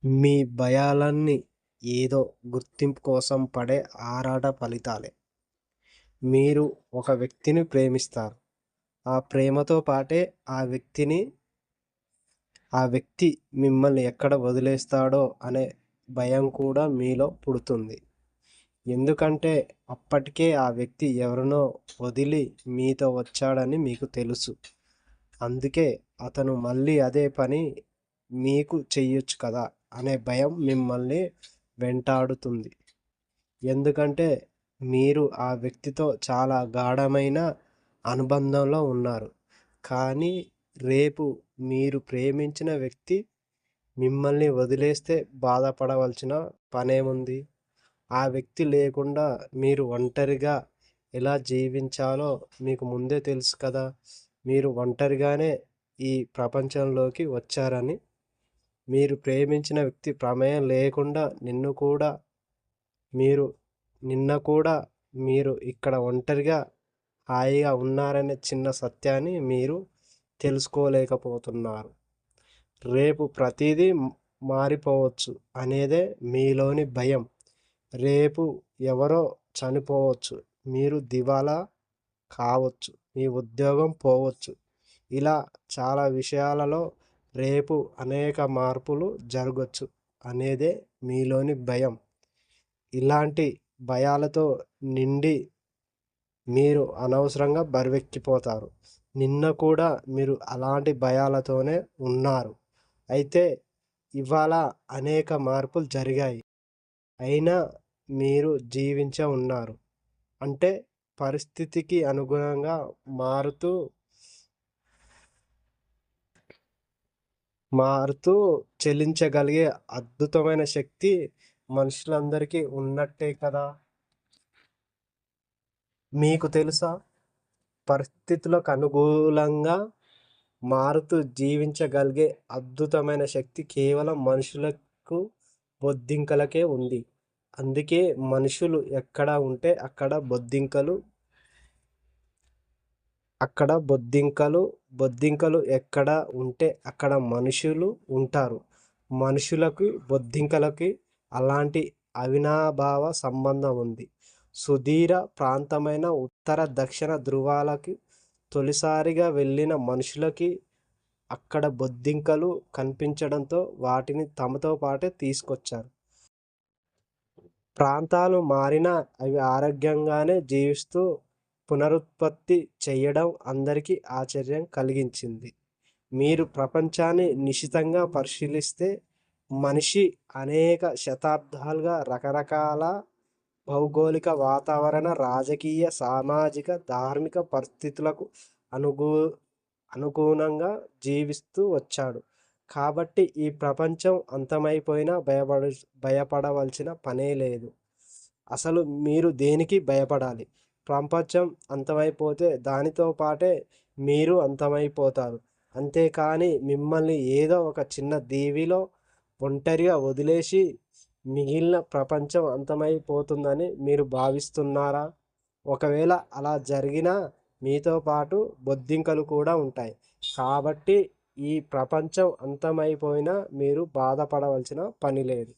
మీ భయాలన్నీ ఏదో గుర్తింపు కోసం పడే ఆరాట ఫలితాలే. మీరు ఒక వ్యక్తిని ప్రేమిస్తారు. ఆ ప్రేమతో పాటే ఆ వ్యక్తిని ఆ వ్యక్తి మిమ్మల్ని ఎక్కడ వదిలేస్తాడో అనే భయం కూడా మీలో పుడుతుంది. ఎందుకంటే అప్పటికే ఆ వ్యక్తి ఎవరినో వదిలి మీతో వచ్చాడని మీకు తెలుసు. అందుకే అతను మళ్ళీ అదే పని మీకు చెయ్యొచ్చు కదా అనే భయం మిమ్మల్ని వెంటాడుతుంది. ఎందుకంటే మీరు ఆ వ్యక్తితో చాలా గాఢమైన అనుబంధంలో ఉన్నారు. కానీ రేపు మీరు ప్రేమించిన వ్యక్తి మిమ్మల్ని వదిలేస్తే బాధపడవలసిన పనేముంది? ఆ వ్యక్తి లేకుండా మీరు ఒంటరిగా ఎలా జీవించాలో మీకు ముందే తెలుసు కదా! మీరు ఒంటరిగానే ఈ ప్రపంచంలోకి వచ్చారని. మీరు ప్రేమించిన వ్యక్తి ప్రమేయం లేకుండా మీరు నిన్న కూడా మీరు ఇక్కడ ఒంటరిగా హాయిగా ఉన్నారనే చిన్న సత్యాన్ని మీరు తెలుసుకోలేకపోతున్నారు. రేపు ప్రతీదీ మారిపోవచ్చు అనేదే మీలోని భయం. రేపు ఎవరో చనిపోవచ్చు. మీరు దివాలా కావచ్చు. మీ ఉద్యోగం పోవచ్చు. ఇలా చాలా విషయాలలో రేపు అనేక మార్పులు జరగొచ్చు అనేదే మీలోని భయం. ఇలాంటి భయాలతో నిండి మీరు అనవసరంగా బరువెక్కిపోతారు. నిన్న కూడా మీరు అలాంటి భయాలతోనే ఉన్నారు. అయితే ఇవాళ అనేక మార్పులు జరిగాయి. అయినా మీరు జీవించే ఉన్నారు. అంటే పరిస్థితికి అనుగుణంగా మారుతూ మారుతూ చెల్లించగలిగే అద్భుతమైన శక్తి మనుషులందరికీ ఉన్నట్టే కదా! మీకు తెలుసా? పరిస్థితులకు అనుకూలంగా మారుతూ జీవించగలిగే అద్భుతమైన శక్తి కేవలం మనుషులకు, బొద్దింకలకే ఉంది. అందుకే మనుషులు ఎక్కడ ఉంటే అక్కడ బొద్దింకలు, బొద్దింకలు ఎక్కడ ఉంటే అక్కడ మనుషులు ఉంటారు. మనుషులకి, బొద్దింకలకి అలాంటి అవినాభావ సంబంధం ఉంది. సుదూర ప్రాంతమైన ఉత్తర, దక్షిణ ధృవాలకి తొలిసారిగా వెళ్ళిన మనుషులకి అక్కడ బొద్దింకలు కనిపించడంతో వాటిని తమతో పాటే తీసుకొచ్చారు. ప్రాంతాలు మారినా అవి ఆరోగ్యంగానే జీవిస్తూ పునరుత్పత్తి చెయ్యడం అందరికీ ఆశ్చర్యం కలిగించింది. మీరు ప్రపంచాన్ని నిశితంగా పరిశీలిస్తే మనిషి అనేక శతాబ్దాలుగా రకరకాల భౌగోళిక, వాతావరణ, రాజకీయ, సామాజిక, ధార్మిక పరిస్థితులకు అనుగు అనుగుణంగా జీవిస్తూ వచ్చాడు. కాబట్టి ఈ ప్రపంచం అంతమైపోయినా భయపడవలసిన పనే లేదు. అసలు మీరు దేనికి భయపడాలి? ప్రపంచం అంతమైపోతే దానితో పాటే మీరు అంతమైపోతారు. అంతేకానీ మిమ్మల్ని ఏదో ఒక చిన్న దీవిలో ఒంటరిగా వదిలేసి మిగిలిన ప్రపంచం అంతమైపోతుందని మీరు భావిస్తున్నారా? ఒకవేళ అలా జరిగినా మీతో పాటు బొద్దింకలు కూడా ఉంటాయి. కాబట్టి ఈ ప్రపంచం అంతమైపోయినా మీరు బాధపడవలసిన పని లేదు.